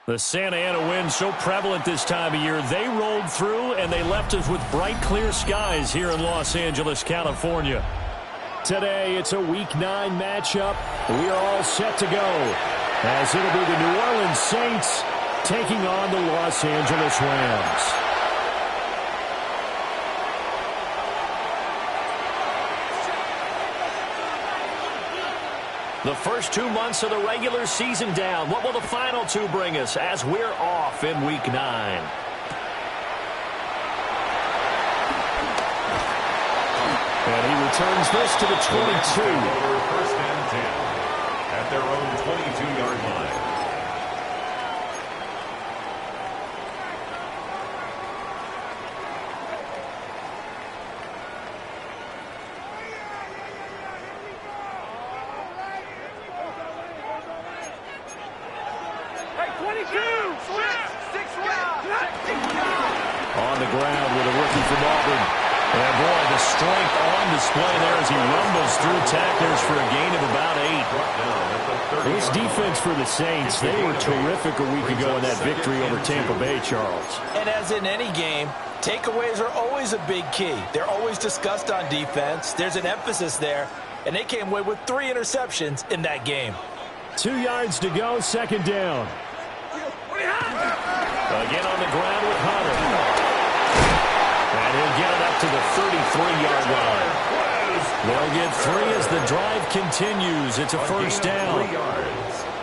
The Santa Ana wind so prevalent this time of year. They rolled through, and they left us with bright, clear skies here in Los Angeles, California. Today, it's a Week 9 matchup. We are all set to go, as it'll be the New Orleans Saints taking on the Los Angeles Rams. The first 2 months of the regular season down. What will the final 2 bring us as we're off in Week 9? And he returns this to the 22. First and 10 at their own 22-yard line. On the ground with a rookie from Auburn. And boy, the strength on display there as he rumbles through tacklers for a gain of about 8. This defense for the Saints, they were terrific a week ago in that victory over Tampa Bay, Charles. And as in any game, takeaways are always a big key. They're always discussed on defense. There's an emphasis there, and they came away with 3 interceptions in that game. 2 yards to go, second down. Again on the ground with Hunter. And he'll get it up to the 33-yard line. They'll get 3 as the drive continues. It's a first down.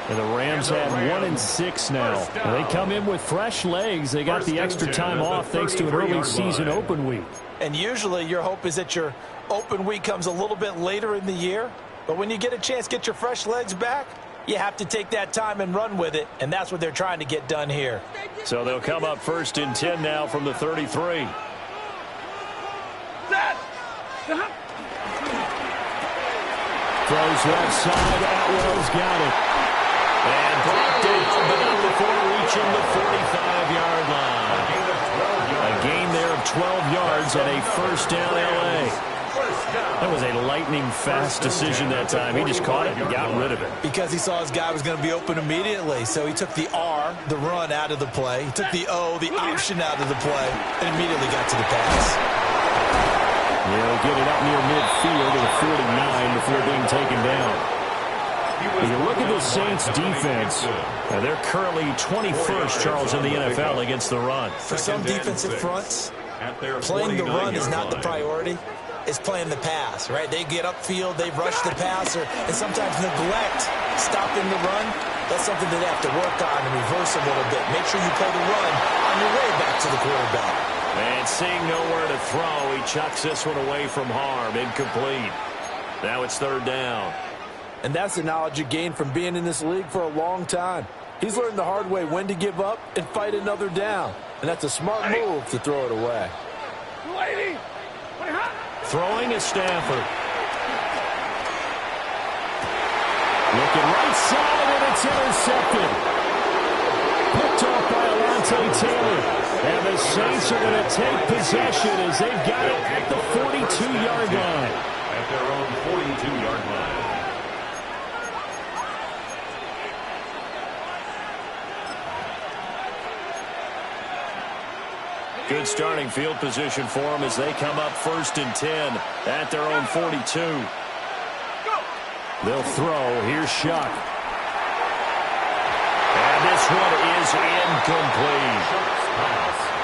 And the Rams have 1 and 6 now. They come in with fresh legs. They got the extra time off thanks to an early season open week. And usually your hope is that your open week comes a little bit later in the year. But when you get a chance to get your fresh legs back, you have to take that time and run with it, and that's what they're trying to get done here. So they'll come up first and 10 now from the 33. Throws left side, Atwell's got it. And blocked it, but not before reaching the 45-yard line. A gain there of 12 yards and a first down L.A. That was a lightning-fast decision that time. He just caught it and got rid of it. Because he saw his guy was going to be open immediately. So he took the R, the run, out of the play. He took the O, the option, out of the play, and immediately got to the pass. He'll get it up near midfield to the 49 before being taken down. If you look at the Saints' defense, they're currently 21st, Charles, in the NFL against the run. For some defensive fronts, playing the run is not the priority. Is playing the pass, right? They get upfield, they rush the passer, and sometimes neglect stopping the run. That's something that they have to work on and reverse a little bit. Make sure you play the run on your way back to the quarterback. And seeing nowhere to throw, he chucks this one away from harm. Incomplete. Now it's third down. And that's the knowledge you gain from being in this league for a long time. He's learned the hard way when to give up and fight another down. And that's a smart move to throw it away. Throwing is Stafford. looking right side, and it's intercepted. Picked off by Alontae Taylor. And the Saints are going to take possession as they've got it at the 42-yard line. At their own 42-yard line. Good starting field position for them as they come up 1st and 10 at their own 42. They'll throw. Here's Shuck. And this one is incomplete.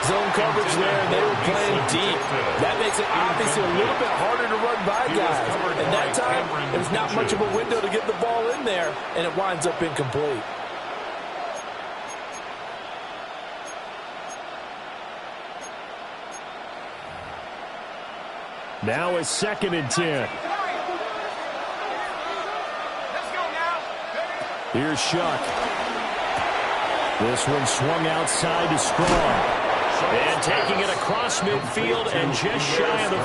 Zone coverage there, and they were playing deep. That makes it obviously a little bit harder to run by guys. And that time, there's not much of a window to get the ball in there, and it winds up incomplete. Now it's 2nd and 10. Here's Shuck. This one swung outside to Strong. And taking it across midfield and just shy of the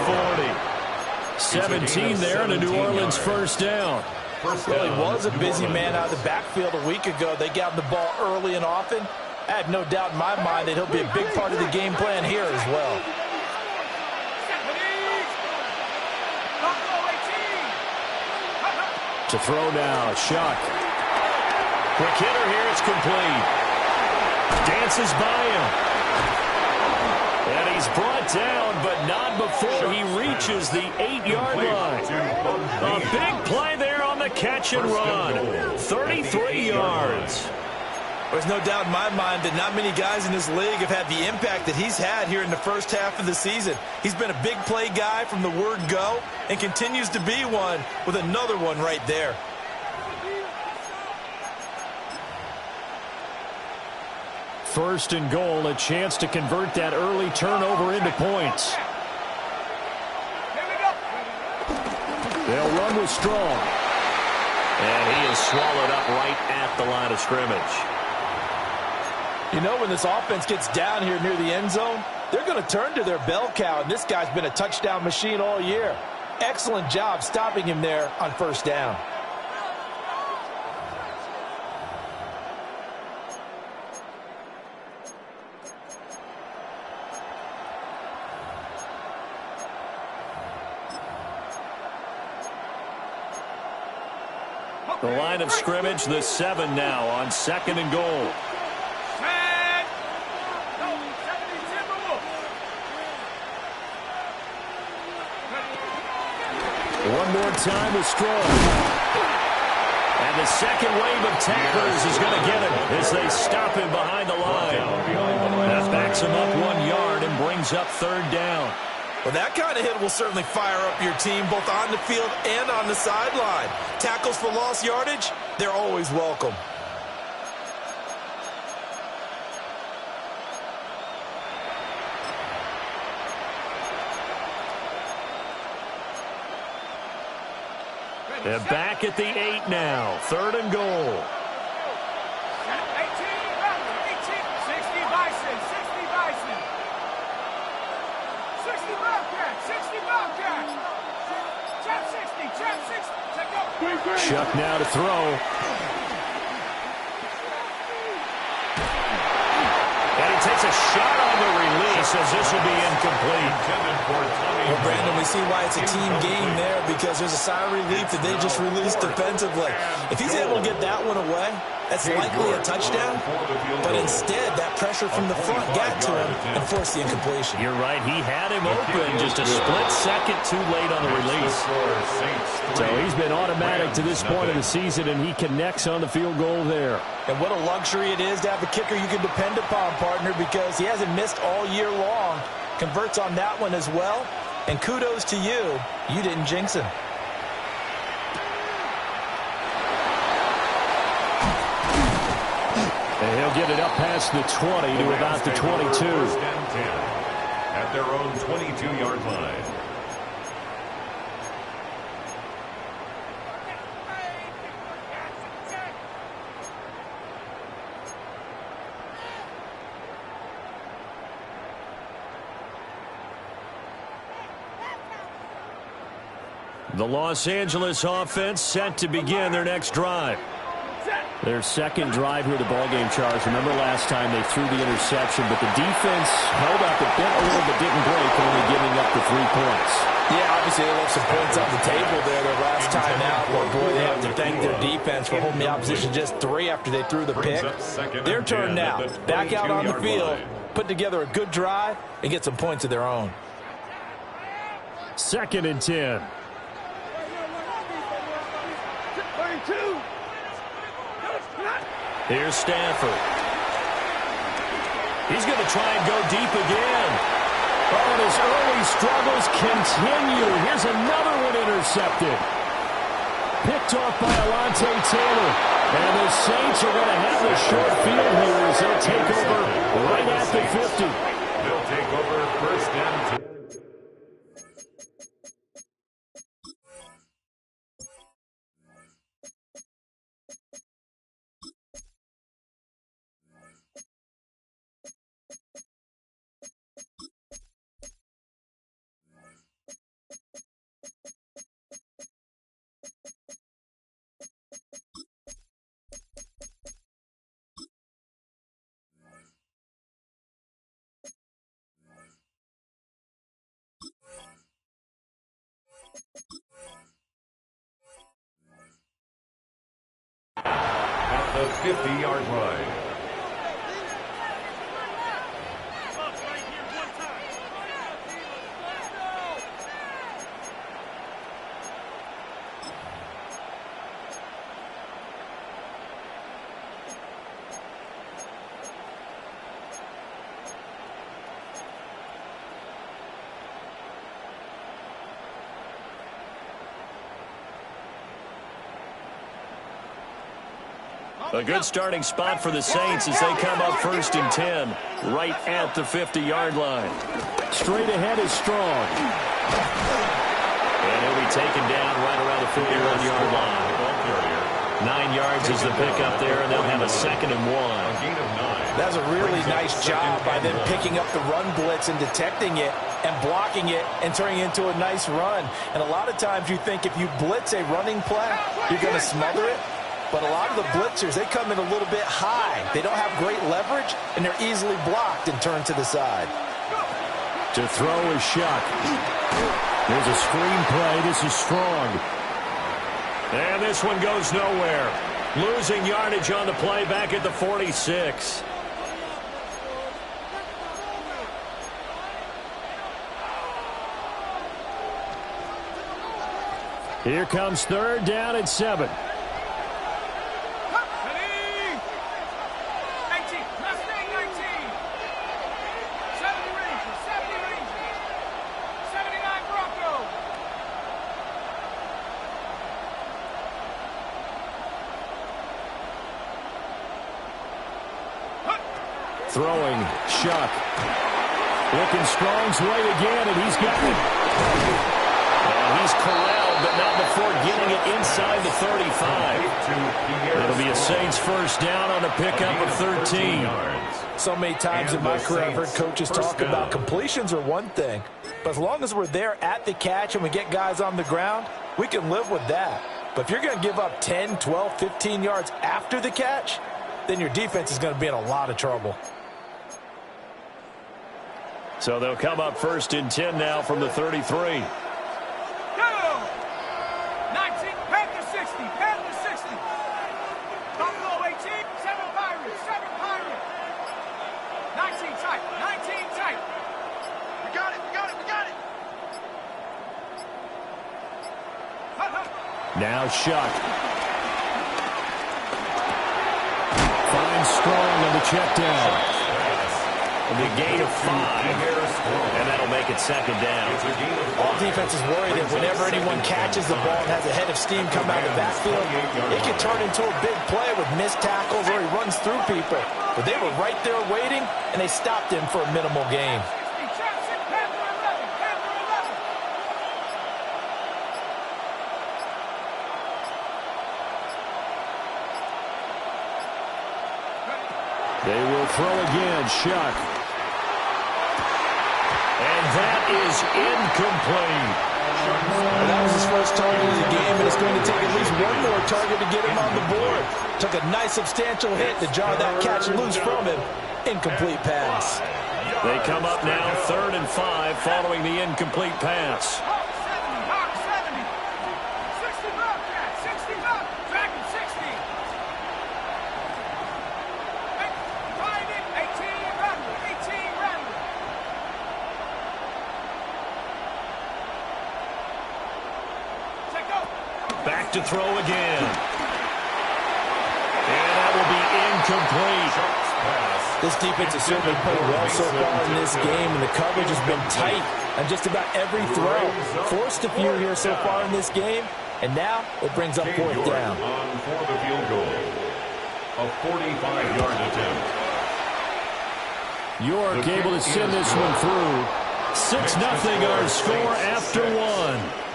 40. 17 there and a New Orleans first down. Well, he was a busy man out of the backfield a week ago. They got the ball early and often. I have no doubt in my mind that he'll be a big part of the game plan here as well. To throw now, Shuck. Quick hitter here, it's complete. dances by him. And he's brought down, but not before he reaches the 8-yard line. A big play there on the catch and run. 33 yards. There's no doubt in my mind that not many guys in this league have had the impact that he's had here in the first half of the season. He's been a big play guy from the word go and continues to be one with another one right there. First and goal, a chance to convert that early turnover into points. They'll run with Strong. And he is swallowed up right at the line of scrimmage. You know, when this offense gets down here near the end zone, they're going to turn to their bell cow, and this guy's been a touchdown machine all year. Excellent job stopping him there on first down. The line of scrimmage, the 7 now on second and goal. One more time with Strong. And the second wave of tacklers is going to get him as they stop him behind the line. That backs him up 1 yard and brings up third down. Well, that kind of hit will certainly fire up your team both on the field and on the sideline. Tackles for lost yardage, they're always welcome. They're back at the 8 now. Third and goal. 60 Bison, 60 Bison. 60 Bobcat, 60 Bobcat. Chap 60, chap 60. Check out. Chuck now to throw. And he takes a shot on the release as this will be incomplete. Well, Brandon, we see why it's a team game there because there's a sigh of relief that they just released defensively. If he's able to get that one away, that's likely a touchdown. But instead, that pressure from the front got to him and forced the incompletion. You're right. He had him open just a split second too late on the release. So he's been automatic to this point of the season, and he connects on the field goal there. And what a luxury it is to have a kicker you can depend upon, partner, because he hasn't missed all year long. Converts on that one as well. And kudos to you. You didn't jinx him. And he'll get it up past the 20 to about the 22. At their own 22-yard line. The Los Angeles offense set to begin their next drive. Their second drive here, the ballgame, Charles. Remember last time they threw the interception, but the defense held up a little bit, didn't break, only giving up the 3 points. Yeah, obviously they left some points on the table there their last time out. But boy, they have to thank their defense for holding the opposition just 3 after they threw the pick. Their turn now. Back out on the field, put together a good drive, and get some points of their own. Second and 10. Here's Stafford. He's going to try and go deep again. Oh, and his early struggles continue. Here's another one intercepted. Picked off by Alontae Taylor. And the Saints are going to have the short field here as they'll take over right at the 50. They'll take over first and 10. At the 50-yard line. A good starting spot for the Saints as they come up 1st and 10, right at the 50-yard line. Straight ahead is Strong. And he'll be taken down right around the 41-yard line. 9 yards is the pickup there, and they'll have a 2nd and 1. That's a really nice job by them picking up the run blitz and detecting it and blocking it and turning it into a nice run. And a lot of times you think if you blitz a running play, you're going to smother it. But a lot of the blitzers, they come in a little bit high. They don't have great leverage, and they're easily blocked and turned to the side. To throw is Shuck. There's a screen play. This is Strong. And this one goes nowhere. Losing yardage on the play back at the 46. Here comes 3rd down and 7. Throwing, Shuck. Looking Strong's way again, and he's got it. And he's corralled, but not before getting it inside the 35. It'll be a Saints 1st down on the pickup of 13. So many times in my career I've heard coaches talk about completions are one thing, but as long as we're there at the catch and we get guys on the ground, we can live with that. But if you're going to give up 10, 12, 15 yards after the catch, then your defense is going to be in a lot of trouble. So they'll come up 1st and 10 now from the 33. Go! 19, Panther 60, Panther 60. Buffalo 18, 7 Pirates, 7 Pirates. 19 tight, 19 tight. We got it, we got it, we got it. Now Shuck. Finds Strong on the check down. The gain of 5, and that'll make it 2nd down. All defenses worry that whenever anyone catches the ball and has a head of steam come out of the backfield, it can turn into a big play with missed tackles or he runs through people. But they were right there waiting, and they stopped him for a minimal gain. They will throw again, Shuck. And that is incomplete. And that was his first target of the game, and it's going to take at least one more target to get him on the board. Took a nice substantial hit to jar that catch loose from him. Incomplete pass. They come up now 3rd and 5 following the incomplete pass. Back to throw again. And that will be incomplete. This defense has certainly played well so far in this game, and the coverage has been tight on just about every throw. Forced a few here so far in this game, and now it brings up 4th down. On for the field goal. A 45-yard attempt. York able to send this one through. 6-0 our score after 1.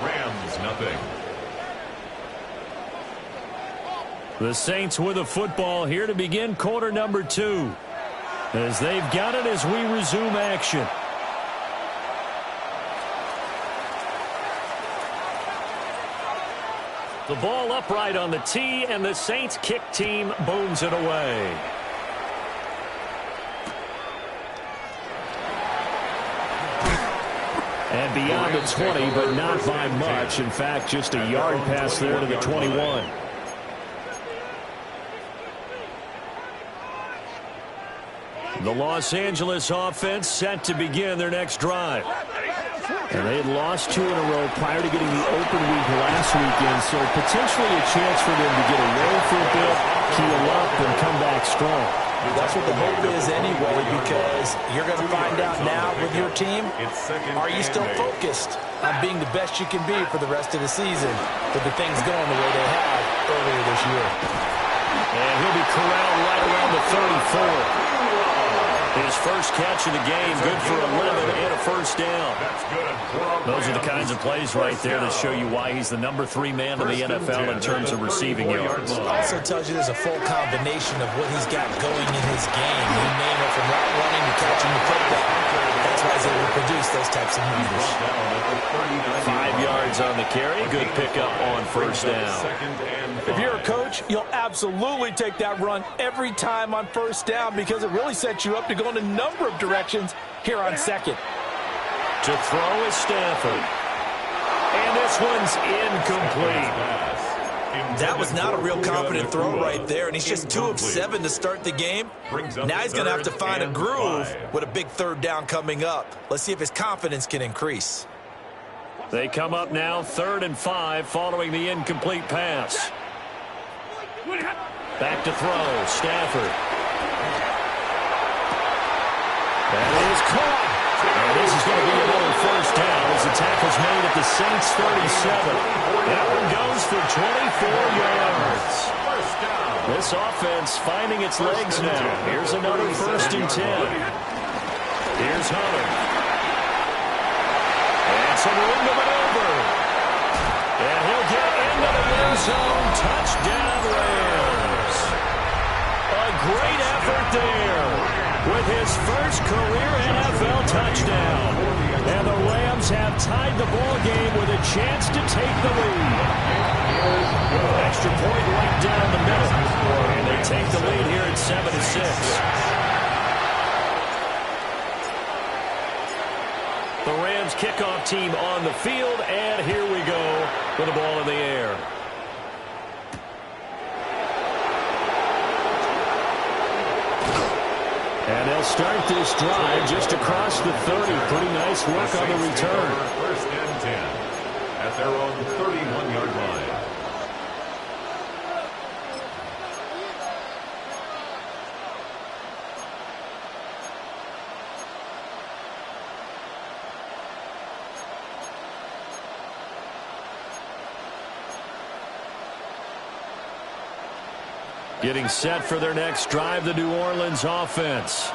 Rams nothing. The Saints with the football here to begin quarter number 2. As they've got it as we resume action. The ball upright on the tee, and the Saints kick team booms it away. And beyond the 20, but not by much. In fact, just a yard pass there to the 21. The Los Angeles offense set to begin their next drive. And they had lost 2 in a row prior to getting the open week last weekend, so potentially a chance for them to get away for a bit, keel up, and come back strong. That's what the hope is anyway, because you're going to find out now with your team, are you still focused on being the best you can be for the rest of the season with the things going the way they have earlier this year? And he'll be corralled right around the 34. His first catch of the game, good for 11 and a first down. Those are the kinds of plays right there that show you why he's the number 3 man in the NFL in terms of receiving yards. It also tells you there's a full combination of what he's got going in his game. You name it, from route running to catching the football. That's why he's able to produce those types of numbers. 5 yards on the carry. Good pickup on first down. If you're a coach, you'll absolutely take that run every time on first down because it really sets you up to go in a number of directions here on second. To throw is Stafford. And this one's incomplete. That was not a real confident throw right there, and he's just 2 of 7 to start the game. Now he's going to have to find a groove with a big third down coming up. Let's see if his confidence can increase. They come up now 3rd and 5 following the incomplete pass. Back to throw, Stafford. That is caught. And this is going to be another first down as the tackle's made at the Saints 37. That one goes for 24 yards. This offense finding its legs now. Here's another 1st and 10. Here's Hunter. And some room to maneuver. And he'll get into the end zone. Touchdown, Rams. A great effort there with his first career NFL touchdown. And the Rams have tied the ball game with a chance to take the lead. Extra point right down the middle. And they take the lead here at 7-6. The Rams kickoff team on the field, and here we go with the ball in the air. And they'll start this drive just across the 30. Pretty nice work on the return. 1st and 10 at their own 31-yard line. Getting set for their next drive, the New Orleans offense.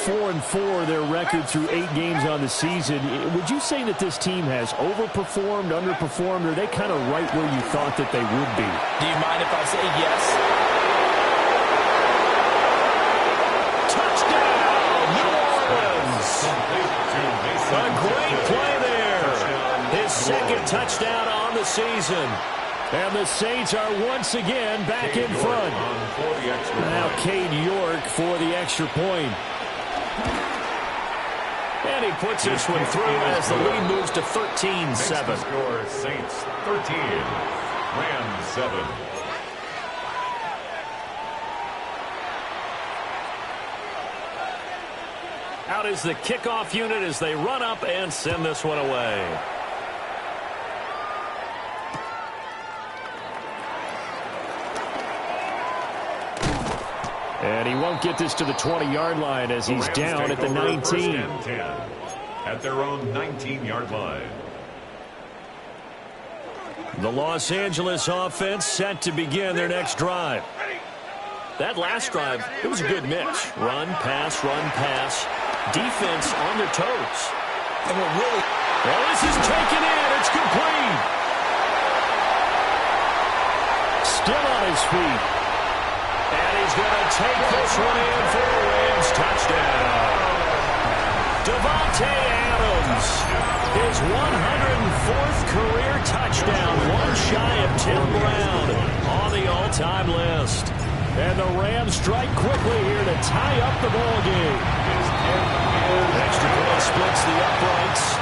4-4 their record through 8 games on the season. Would you say that this team has overperformed, underperformed, or are they kind of right where you thought that they would be? Do you mind if I say yes? Touchdown, New Orleans! A great play there. His 2nd touchdown on the season. And the Saints are once again back in front. Now Cade York for the extra point. And he puts this one through as the lead moves to 13-7. Score Saints 13, Rams 7. Out is the kickoff unit as they run up and send this one away. And he won't get this to the 20-yard line as he's down at the 19. At their own 19-yard line. The Los Angeles offense set to begin their next drive. That last drive, it was a good mix. Run, pass, defense on their toes. And what really... Well, this is taken in. It's complete. Still on his feet. And he's going to take this one in for a Rams touchdown. Davante Adams, his 104th career touchdown, one shy of Tim Brown on the all-time list. And the Rams strike quickly here to tie up the ball game. Extra point splits the uprights.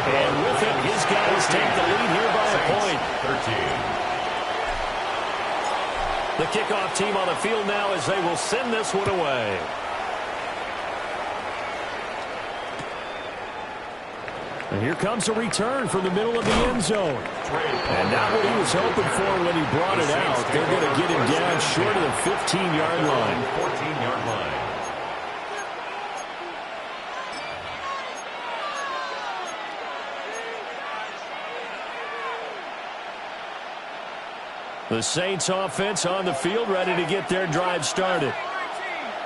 And with it, his guys take the lead here by a point. 13. The kickoff team on the field now as they will send this one away. And here comes a return from the middle of the end zone. And not what he was hoping for when he brought it out. They're going to get him down short of the 15-yard line. 14-yard line. The Saints offense on the field, ready to get their drive started.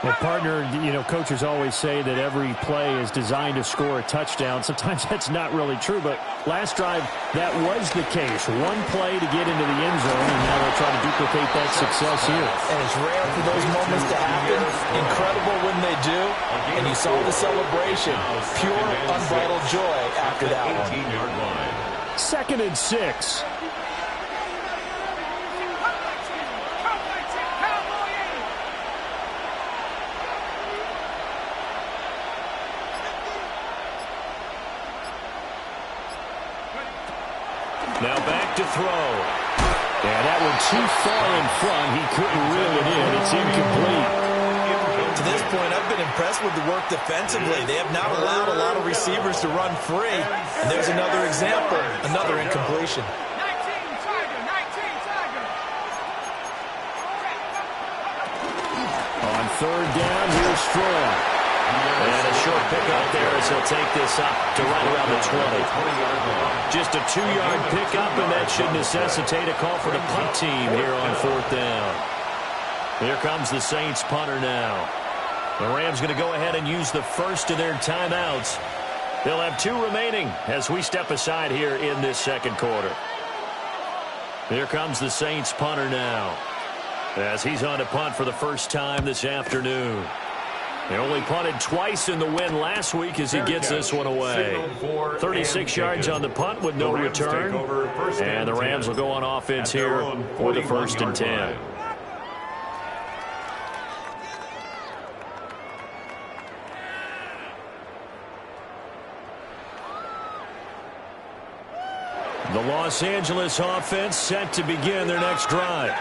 Well, partner, you know, coaches always say that every play is designed to score a touchdown. Sometimes that's not really true, but last drive, that was the case. One play to get into the end zone, and now they'll try to duplicate that success here. And it's rare for those moments to happen. Incredible when they do. And you saw the celebration. Pure, unbridled joy after that one. 18-yard line. 2nd and 6. Now back to throw. Yeah, that one too far in front. He couldn't reel it in. It's incomplete. To this point, I've been impressed with the work defensively. They have not allowed a lot of receivers to run free. And there's another example, another incompletion. 19 Tiger, 19 Tiger. On 3rd down, here's Strong. And a short pickup there as he'll take this up to right around the 20. Just a 2-yard pickup, and that should necessitate a call for the punt team here on 4th down. Here comes the Saints punter now. The Rams going to go ahead and use the first of their timeouts. They'll have 2 remaining as we step aside here in this 2nd quarter. Here comes the Saints punter now as he's on to punt for the first time this afternoon. They only punted twice in the win last week as he gets this one away. 36 yards on the punt with no return. And the Rams will go on offense here for the 1st and 10. The Los Angeles offense set to begin their next drive.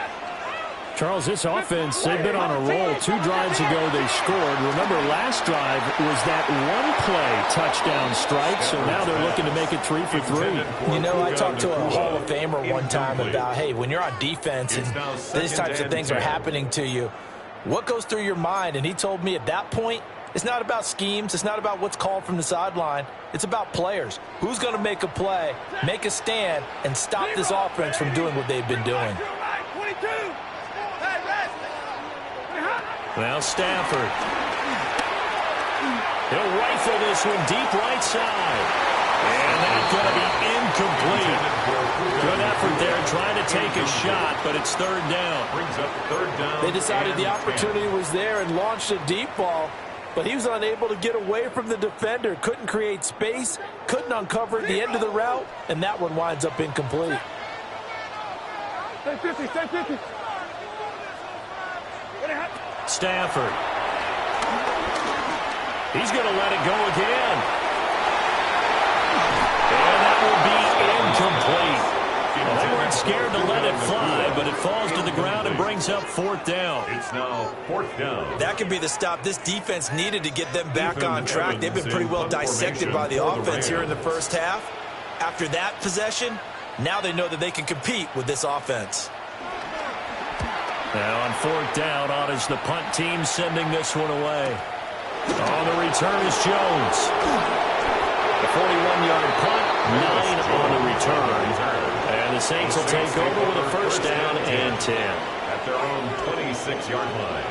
Charles, this offense, they've been on a roll. 2 drives ago they scored. Remember, last drive was that one-play touchdown strike, so now they're looking to make it 3 for 3. You know, I talked to a Hall of Famer one time about, hey, when you're on defense and these types of things are happening to you, what goes through your mind? And he told me at that point, it's not about schemes. It's not about what's called from the sideline. It's about players. Who's going to make a play, make a stand, and stop this offense from doing what they've been doing? 22. Now Stafford. He'll rifle this one deep right side. And that's going to be incomplete. Good effort there trying to take a shot, but it's 3rd down. Brings up 3rd down. They decided the opportunity was there and launched a deep ball, but he was unable to get away from the defender. Couldn't create space, couldn't uncover the end of the route, and that one winds up incomplete. Stay 50, stay 50. Stafford. He's going to let it go again. And that will be incomplete. Well, they weren't scared to let it fly, but it falls to the ground and brings up 4th down. It's now 4th down. That could be the stop this defense needed to get them back on track. They've been pretty well dissected by the offense here in the first half. After that possession, now they know that they can compete with this offense. Now on 4th down, on is the punt team sending this one away. On the return is Jones. The 41-yard punt, 9 on the return. And the Saints will take over with a 1st down and 10. At their own 26-yard line.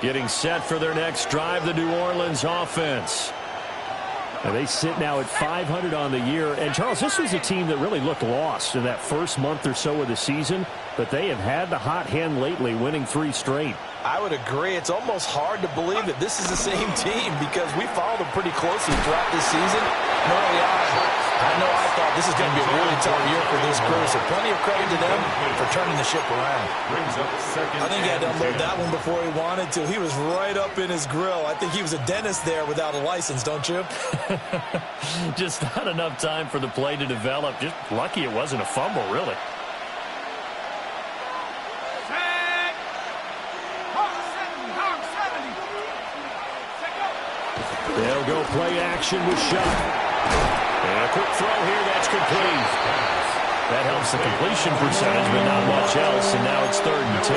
Getting set for their next drive, the New Orleans offense. Now they sit now at 500 on the year. And, Charles, this was a team that really looked lost in that first month or so of the season, but they have had the hot hand lately, winning 3 straight. I would agree. It's almost hard to believe that this is the same team because we followed them pretty closely throughout this season. Early on, I know I thought this is going to be a really tough year for this crew, so plenty of credit to them for turning the ship around. I think he had to unload that one before he wanted to. He was right up in his grill. I think he was a dentist there without a license, don't you? Just not enough time for the play to develop. Just lucky it wasn't a fumble, really. They'll go play action with Shutt. And a quick throw here, that's complete. That helps the completion percentage, but not much else, and now it's 3rd and 10.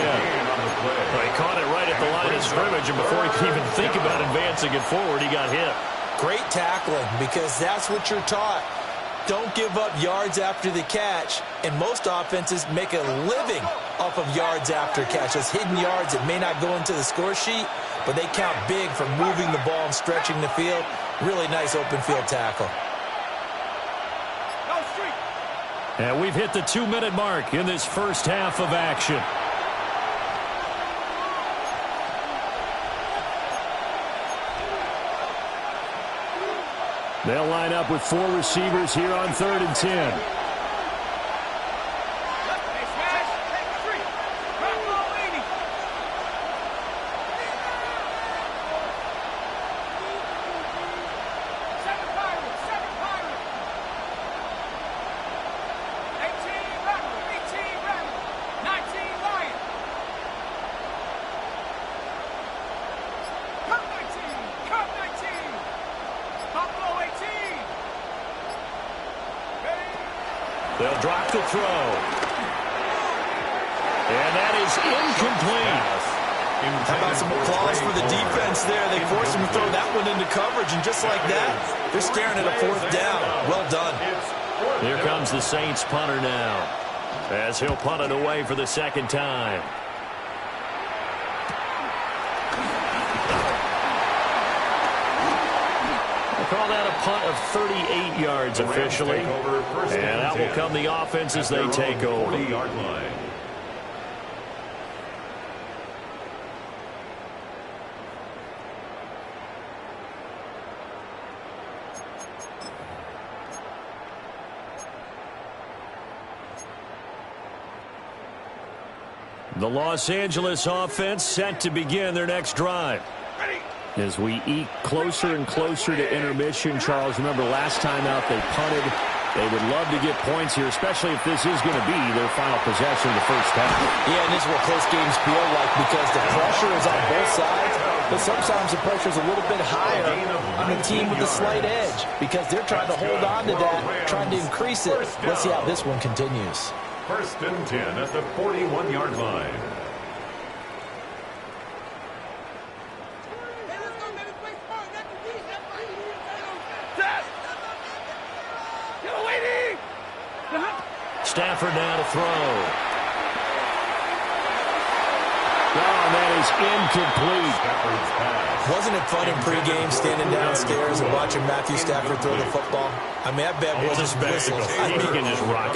Well, he caught it right at the line of scrimmage, and before he could even think about advancing it forward, he got hit. Great tackling, because that's what you're taught. Don't give up yards after the catch, and most offenses make a living off of yards after catch. Those hidden yards that may not go into the score sheet, but they count big for moving the ball and stretching the field. Really nice open field tackle. And we've hit the 2-minute mark in this first half of action. They'll line up with 4 receivers here on 3rd and 10. They'll drop the throw. And that is incomplete. How about some applause for the defense there? They forced him to throw that one into coverage, and just like that, they're staring at a 4th down. Well done. Here comes the Saints punter now, as he'll punt it away for the 2nd time. Call that a punt of 38 yards officially. And out will come the offense as they take over. 40-yard line. The Los Angeles offense set to begin their next drive. As we eke closer and closer to intermission, Charles, remember last time out they punted. They would love to get points here, especially if this is going to be their final possession of the first half. Yeah, and this is what close games feel like because the pressure is on both sides, but sometimes the pressure is a little bit higher on the team with the slight edge because they're trying to hold on to that, trying to increase it. Let's see how this one continues. 1st and 10 at the 41-yard line. Stafford now to throw. Oh, that is incomplete. Wasn't it fun in pregame standing downstairs and watching Matthew Stafford throw the football? I mean, that bad boy just whistled.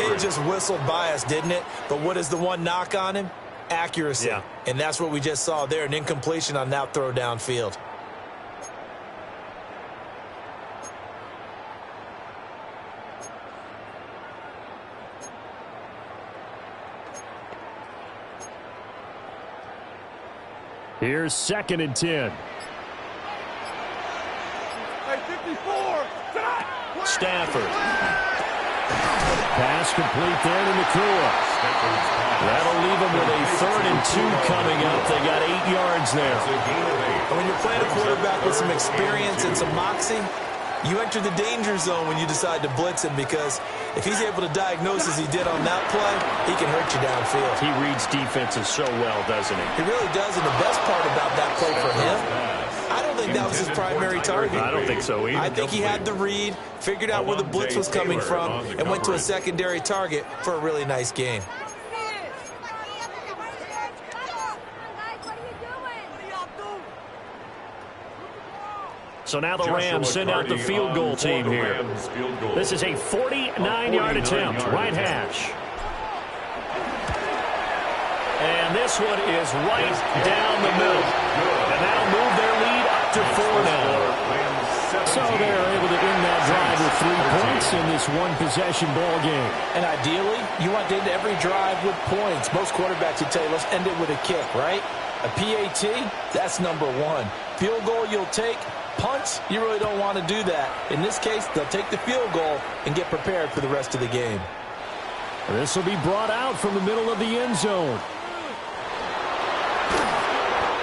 It just whistled by us, didn't it? But what is the one knock on him? Accuracy. Yeah. And that's what we just saw there, an incompletion on that throw downfield. Here's 2nd and 10. Stafford. Pass complete there to Nakua. That'll leave them with a 3rd and 2 coming up. They got 8 yards there. And when you're playing a quarterback with some experience and some moxie, you enter the danger zone when you decide to blitz him because if he's able to diagnose as he did on that play, he can hurt you downfield. He reads defenses so well, doesn't he? He really does, and the best part about that play for him, I don't think that was his primary target. I don't think so either. I think he had the read, figured out where the blitz was coming from, and went to a secondary target for a really nice game. So now the Rams send out the field goal team here. This is a 49-yard attempt, right hash. And this one is right down the middle. And that'll move their lead up to 4 now. So they're able to end that drive with 3 points in this one-possession ball game. And ideally, you want to end every drive with points. Most quarterbacks would tell you, let's end it with a kick, right? A PAT, that's number 1. Field goal you'll take. Punts, you really don't want to do that. In this case, they'll take the field goal and get prepared for the rest of the game. This will be brought out from the middle of the end zone.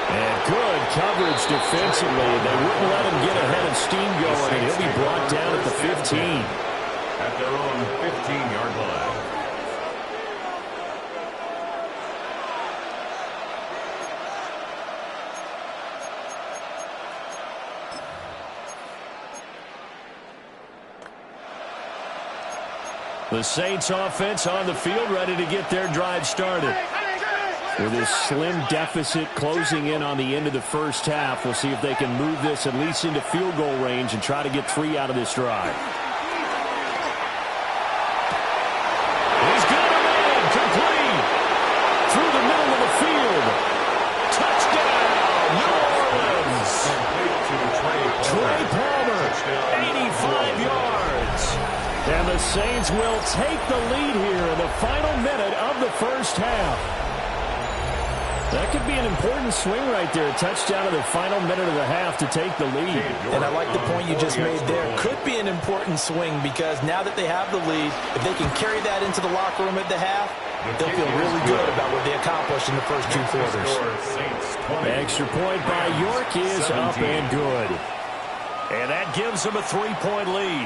And good coverage defensively. They wouldn't let him get ahead of steam going, and he'll be brought down at the 15. At their own 15-yard line. The Saints offense on the field, ready to get their drive started. With this slim deficit closing in on the end of the first half, we'll see if they can move this at least into field goal range and try to get 3 out of this drive. He's got it in, complete. Through the middle of the field. Touchdown, New Orleans. Trey Palmer, 85 yards. And the Saints will take the lead here in the final minute of the first half. That could be an important swing right there. A touchdown in the final minute of the half to take the lead. And I like the point you just made there. Could be an important swing because now that they have the lead, if they can carry that into the locker room at the half, they'll feel really good about what they accomplished in the first 2 quarters. Extra point by York is up and good. And that gives them a 3-point lead.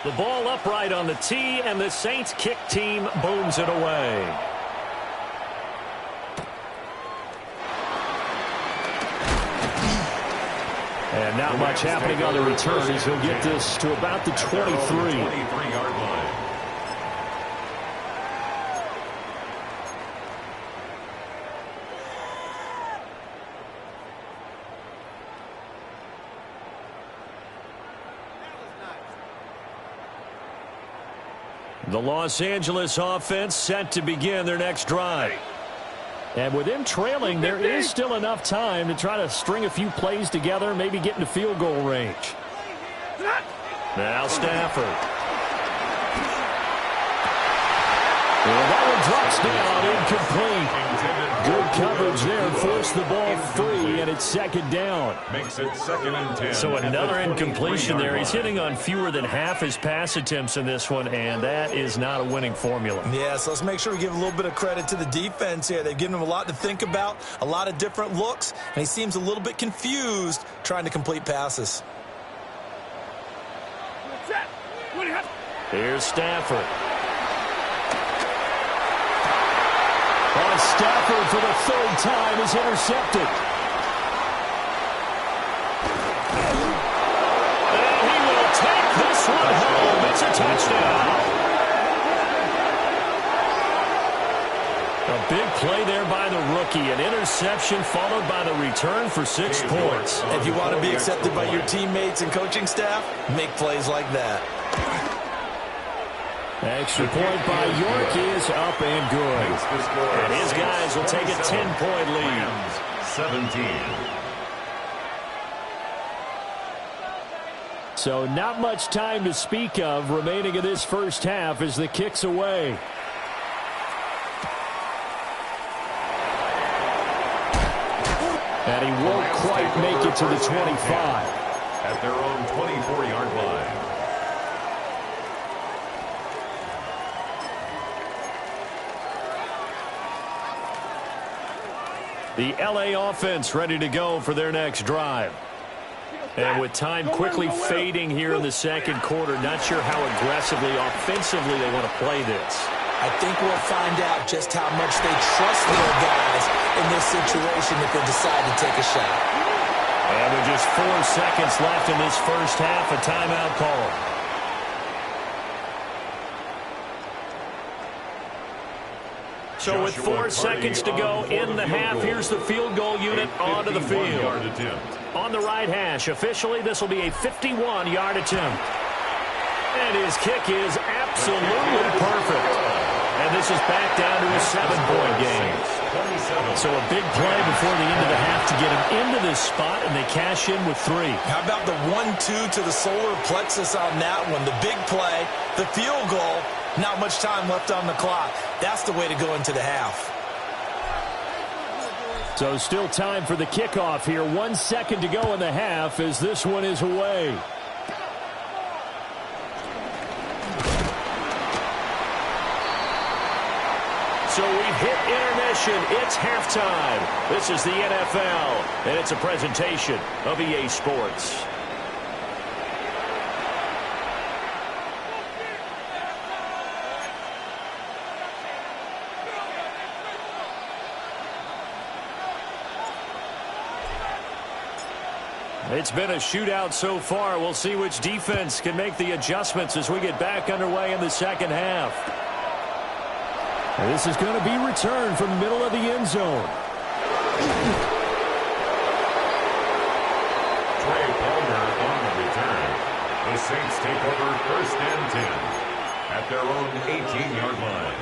The ball upright on the tee, and the Saints kick team booms it away. And not much happening on the return as he'll get this to about the 23. 23-yard line. The Los Angeles offense set to begin their next drive. And with them trailing, there is still enough time to try to string a few plays together, maybe get into field goal range. Now Stafford. Well, that one drops down, incomplete. Good coverage there, forced the ball free, and it's second down. Makes it 2nd and 10. So another incompletion there. He's hitting on fewer than half his pass attempts in this one, and that is not a winning formula. Yeah, so let's make sure we give a little bit of credit to the defense here. They've given him a lot to think about, a lot of different looks, and he seems a little bit confused trying to complete passes. Here's Stafford. On Stafford for the 3rd time is intercepted. And he will take this one home. It's a touchdown. A big play there by the rookie. An interception followed by the return for 6 points. If you want to be accepted by your teammates and coaching staff, make plays like that. Extra point by York is up and good. And his guys will take a 10-point lead. 17. So not much time to speak of remaining in this first half as the kick's away. And he won't quite make it to the 25. At their own 24-yard line. The L.A. offense ready to go for their next drive. And with time quickly fading here in the second quarter, not sure how aggressively, offensively they want to play this. I think we'll find out just how much they trust their guys in this situation if they decide to take a shot. And with just 4 seconds left in this first half, a timeout call. So with 4 seconds to go in the half, here's the field goal unit onto the field. On the right hash, officially this will be a 51-yard attempt. And his kick is absolutely perfect. And this is back down to a 7-point game. So a big play before the end of the half to get him into this spot, and they cash in with 3. How about the 1-2 to the solar plexus on that one? The big play, the field goal, not much time left on the clock. That's the way to go into the half. So still time for the kickoff here. 1 second to go in the half as this one is away. So we've hit intermission. It's halftime. This is the NFL, and it's a presentation of EA Sports. It's been a shootout so far. We'll see which defense can make the adjustments as we get back underway in the second half. And this is going to be returned from the middle of the end zone. Trey Palmer on the return. The Saints take over 1st and 10 at their own 18-yard line.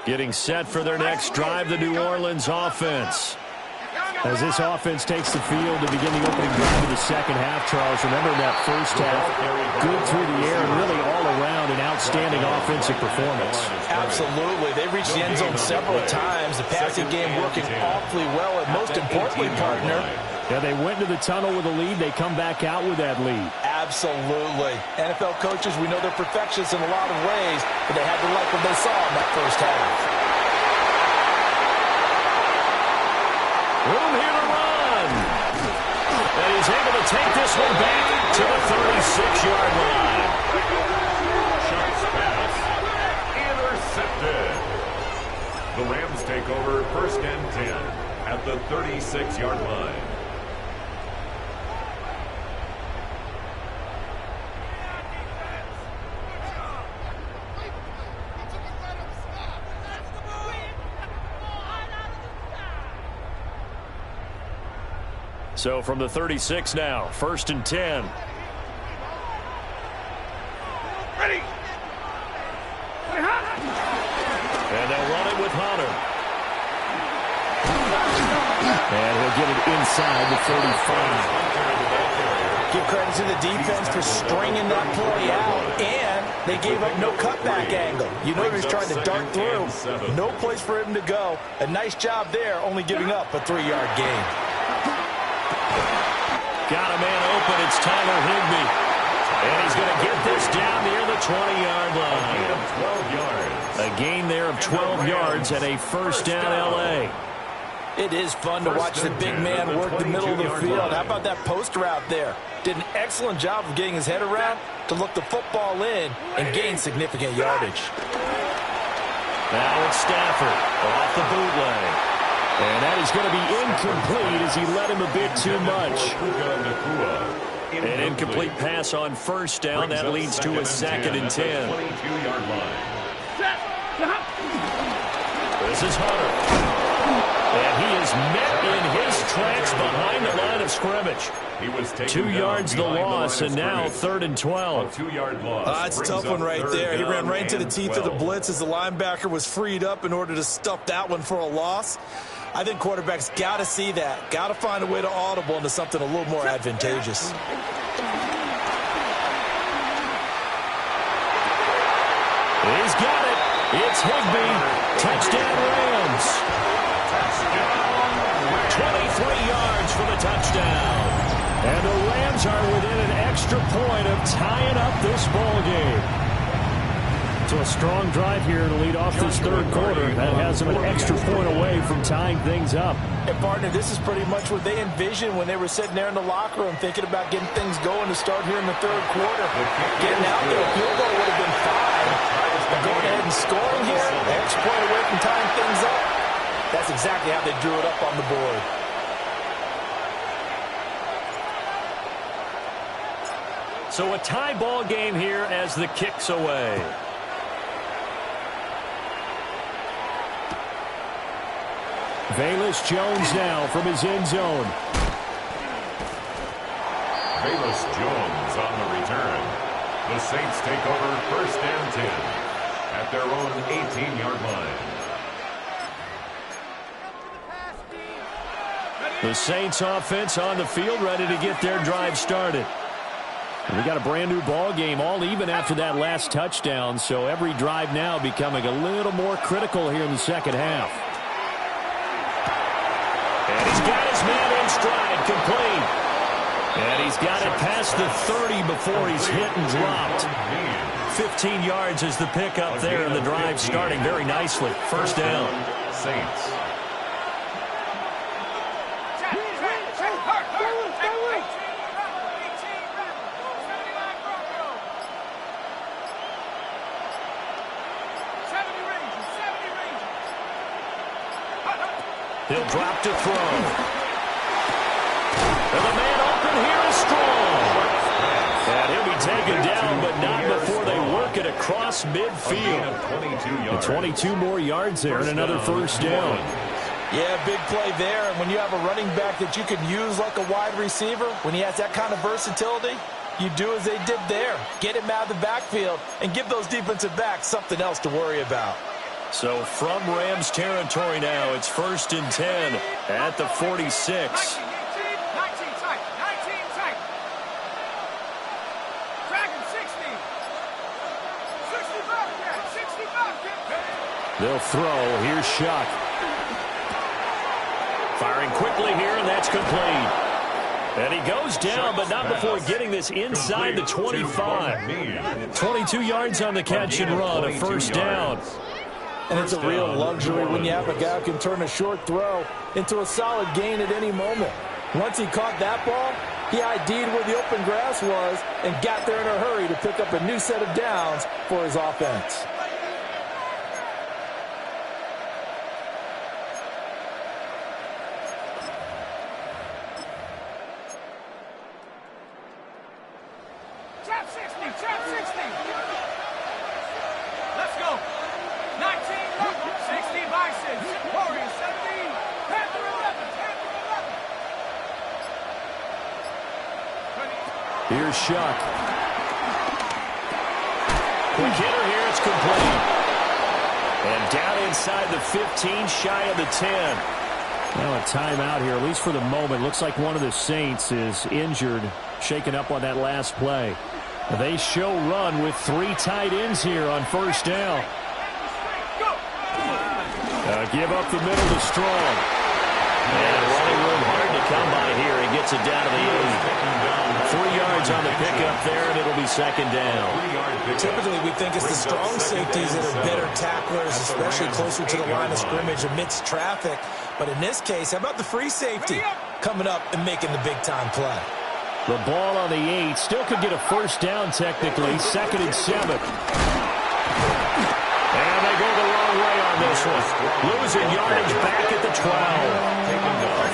Getting set for their next drive, the New Orleans offense. As this offense takes the field to begin the opening drive of the second half, Charles, remember that first half, good through the air and really all around an outstanding offensive performance. Absolutely. They reached the end zone several times. The passing game working awfully well, and most importantly, partner, yeah, they went into the tunnel with a lead. They come back out with that lead. Absolutely. NFL coaches, we know they're perfectionists in a lot of ways, but they had to like what they saw in that first half. Room here to run. And he's able to take this one back to the 36-yard line. Shots pass. Intercepted. The Rams take over 1st and 10 at the 36-yard line. So from the 36 now, 1st and 10. Ready. And they'll run it with Hunter. And he'll get it inside the 35. Give credit to the defense for stringing that play out, and they gave up no cutback angle. You know he was trying to dart through. No place for him to go. A nice job there, only giving up a 3-yard gain. Got a man open. It's Tyler Higbee. And he's going to get this down near the 20-yard line. 12 yards. A gain there of 12 yards and a first down L.A. It is fun to watch the big man work the middle of the field. How about that post route there? Did an excellent job of getting his head around to look the football in and gain significant yardage. Now it's Stafford off the bootleg. And that is going to be incomplete as he led him a bit too much. An incomplete pass on first down. That leads to a 2nd and 10. 22-yard line. This is Hunter. And he is met in his tracks behind the line of scrimmage. He was 2 yards the loss, and now 3rd and 12. 2-yard loss. That's a tough one right there. He ran right into the teeth of the blitz as the linebacker was freed up in order to stuff that one for a loss. I think quarterbacks got to see that. Got to find a way to audible into something a little more advantageous. He's got it. It's Higbee. Touchdown Rams. 23 yards for the touchdown. And the Rams are within an extra point of tying up this ball game. So a strong drive here to lead off this third quarter. That has them an extra point away from tying things up. And, partner, this is pretty much what they envisioned when they were sitting there in the locker room thinking about getting things going to start here in the third quarter. Getting out there, a field goal would have been fine. But going ahead and scoring here, an extra point away from tying things up, that's exactly how they drew it up on the board. So a tie ball game here as the kick's away. Velus Jones now from his end zone. Velus Jones on the return. The Saints take over 1st and 10 at their own 18-yard line. The Saints offense on the field ready to get their drive started. And we got a brand new ball game, all even after that last touchdown. So every drive now becoming a little more critical here in the second half. And he's got his man in stride, complete. And he's got it past the 30 before he's hit and dropped. 15 yards is the pickup there, and the drive starting very nicely. First down. Saints. He'll drop to throw. And the man open here is Strong. And he'll be taken down, but not before they work it across midfield. And 22 more yards there and another first down. Yeah, big play there. And when you have a running back that you can use like a wide receiver, when he has that kind of versatility, you do as they did there. Get him out of the backfield and give those defensive backs something else to worry about. So from Rams territory now, it's 1st and 10 at the 46. 19 tight. 19 tight. Dragon 60. 65 cat. 65 cat. They'll throw. Here's Shuck. Firing quickly here, and that's complete. And he goes down, but not before getting this inside the 25. 22 yards on the catch and run, a first down. And it's a real luxury when you have a guy who can turn a short throw into a solid gain at any moment. Once he caught that ball, he ID'd where the open grass was and got there in a hurry to pick up a new set of downs for his offense. Trap 60. Trap 60. Let's go. 19, 60 Bisons, Warriors 17, Panther 11, Panther 11. Here's Shuck. Quick hitter here, it's complete. And down inside the 15, shy of the 10. Now a timeout here, at least for the moment. Looks like one of the Saints is injured, shaken up on that last play. They show run with 3 tight ends here on first down. Give up the middle to Strong. And running room hard to come by here. He gets it down to the 8. 3 yards on the pickup there, and it'll be second down. Typically, we think it's the strong safeties that are better tacklers, especially closer to the line of scrimmage amidst traffic. But in this case, how about the free safety coming up and making the big-time play? The ball on the 8. Still could get a first down technically. 2nd and 7. And they go the wrong way on this one. Losing yardage back at the 12.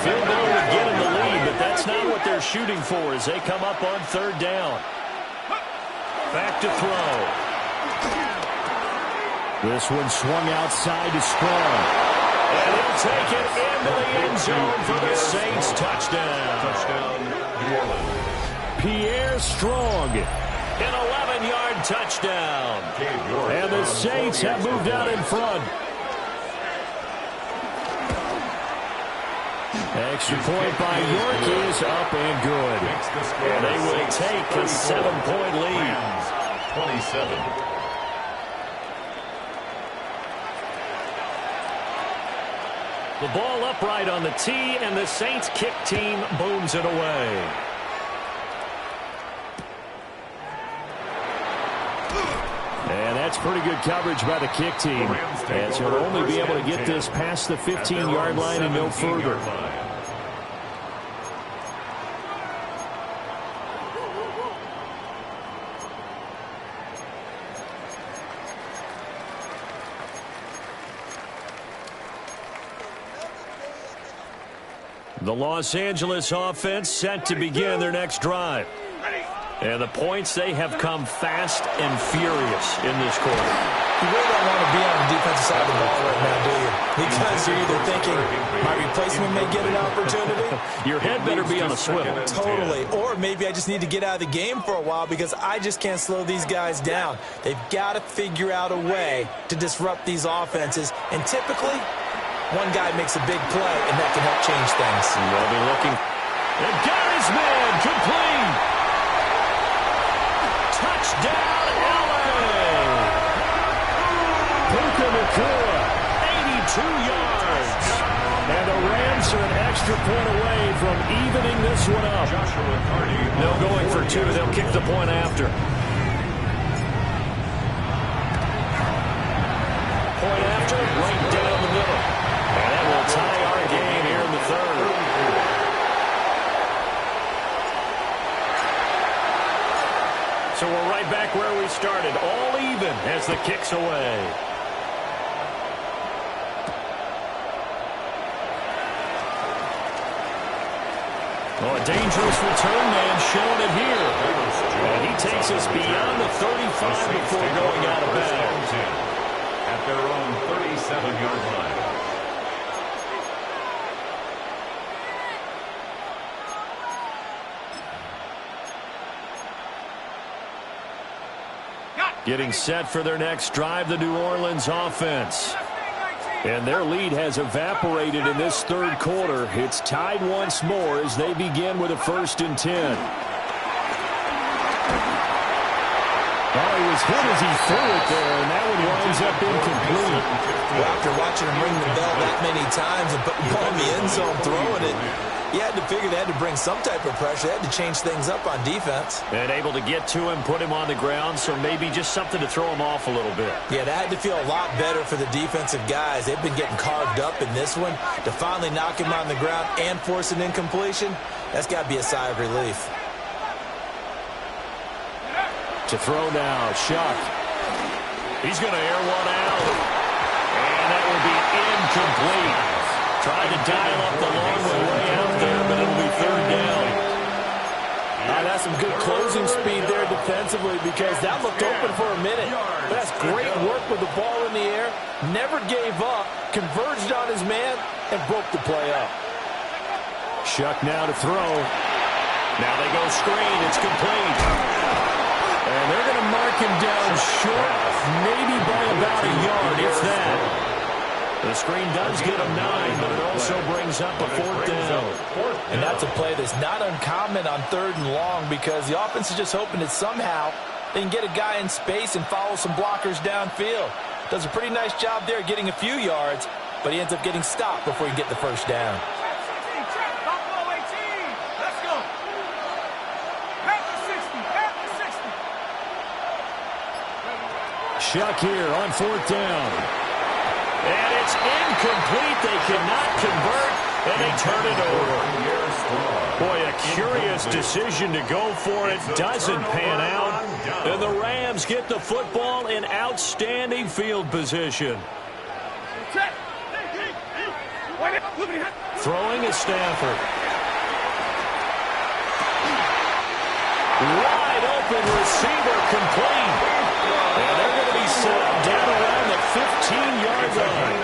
Field goal would get him the lead, but that's not what they're shooting for as they come up on 3rd down. Back to throw. This one swung outside to Strong. And he'll take it into the end zone for the Saints touchdown. Touchdown, New Orleans. Pierre Strong. An 11-yard touchdown. And the Saints have moved out in front. Extra point by York is up and good. And they will take a 7-point lead. 27. The ball upright on the tee, and the Saints kick team booms it away. And that's pretty good coverage by the kick team, as he'll only be able to get this past the 15-yard line and no further. The Los Angeles offense set to begin their next drive. And the points, they have come fast and furious in this quarter. You really don't want to be on the defensive side of the ball right now, do you? Because you're either thinking, my replacement may get an opportunity. Your head better be on a swivel. Totally. Or maybe I just need to get out of the game for a while because I just can't slow these guys down. They've got to figure out a way to disrupt these offenses. And typically, one guy makes a big play, and that can help change things. They'll be looking. And got his man complete. Touchdown, L.A. Puka Nacua, 82 yards. And the Rams are an extra point away from evening this one up. No going for 2. They'll kick the point after. Point after, right down the middle. And that will tie our game here in the 3rd. So we're right back where we started, all even as the kick's away. Oh, a dangerous return man showing it here. And he takes us beyond the 35 before going out of bounds. At their own 37-yard line. Getting set for their next drive, the New Orleans offense. And their lead has evaporated in this third quarter. It's tied once more as they begin with a 1st and 10. Oh, he was hit as he threw it there, and that one winds up incomplete. Well, after watching him ring the bell that many times and put the ball in the end zone throwing it, you had to figure they had to bring some type of pressure. They had to change things up on defense. And able to get to him, put him on the ground, so maybe just something to throw him off a little bit. Yeah, that had to feel a lot better for the defensive guys. They've been getting carved up in this one. To finally knock him on the ground and force an incompletion, that's got to be a sigh of relief. To throw now, Shuck. He's going to air one out. And that will be incomplete. Trying to dial up the long way out there, but it'll be 3rd down. That's some good closing speed there defensively because that looked open for a minute. But that's great work with the ball in the air. Never gave up, converged on his man, and broke the play up. Shuck now to throw. Now they go screen. It's complete. And they're going to mark him down short, maybe by about a yard, if that. The screen does get him 9, but it also brings up a 4th down. And that's a play that's not uncommon on 3rd and long because the offense is just hoping that somehow they can get a guy in space and follow some blockers downfield. Does a pretty nice job there getting a few yards, but he ends up getting stopped before he can get the 1st down. Shuck here on 4th down. And it's incomplete. They cannot convert, and they turn it over. Boy, a curious decision to go for it. Doesn't pan out. And the Rams get the football in outstanding field position. Throwing is Stafford. Wide open receiver complete. And they're going to be set up down around the 15-yard line.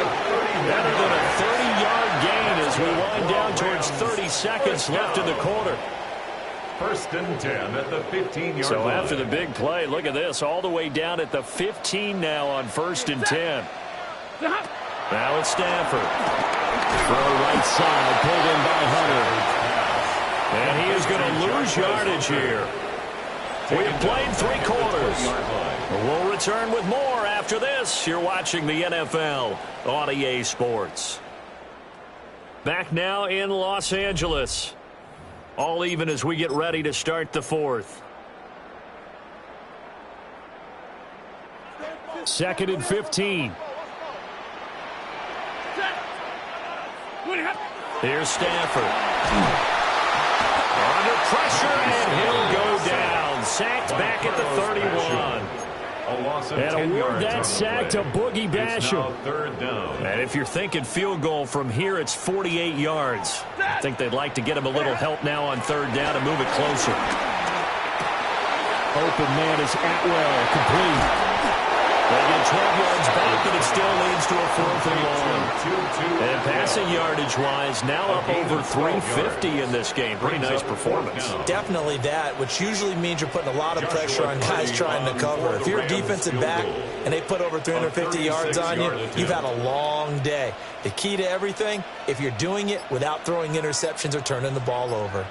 Better than a 30-yard gain as we wind down towards 30 seconds left in the quarter. 1st and 10 at the 15-yard line. So after the big play, look at this, all the way down at the 15 now on 1st and 10. Now it's Stafford. Throw right side, pulled in by Hunter. And he is going to lose yardage here. We have played 3 quarters. We'll return with more after this. You're watching the NFL on EA Sports. Back now in Los Angeles. All even as we get ready to start the 4th. 2nd and 15. Here's Stafford. Under pressure, and he'll go down. Sacked back at the 31. And award that sack to Boogie Basham. 3rd down. And if you're thinking field goal from here, it's 48 yards. I think they'd like to get him a little help now on 3rd down and move it closer. Open man is Atwell, complete. They get 12 yards back, but it still leads to a 4th and long. And passing yardage-wise, now up over 350 in this game. Pretty nice performance. Definitely that, which usually means you're putting a lot of pressure on guys trying to cover. If you're a defensive back and they put over 350 yards on you, you've had a long day. The key to everything, if you're doing it without throwing interceptions or turning the ball over.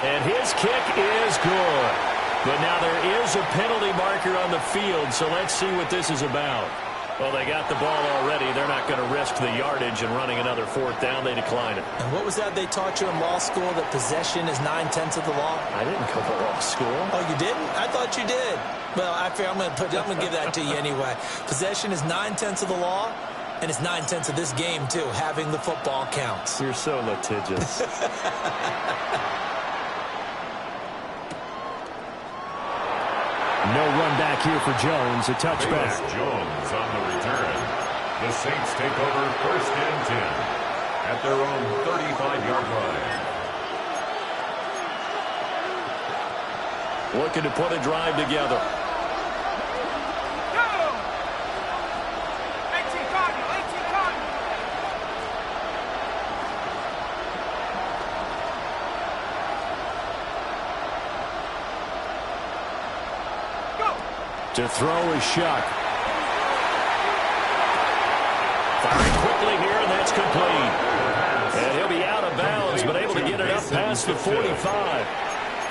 And his kick is good. But now there is a penalty marker on the field, so let's see what this is about. Well, they got the ball already. They're not going to risk the yardage and running another 4th down. They decline it. And what was that they taught you in law school, that possession is 9/10 of the law? I didn't go to law school. Oh, you didn't? I thought you did. Well, I'm going to give that to you anyway. Possession is 9/10 of the law, and it's 9/10 of this game, too. Having the football counts. You're so litigious. No run back here for Jones. A touchback. Jones on the return. The Saints take over first and 10 at their own 35-yard line. Looking to put a drive together. To throw is Shuck. Firing quickly here, and that's complete. And he'll be out of bounds, but able to get it up past the 45.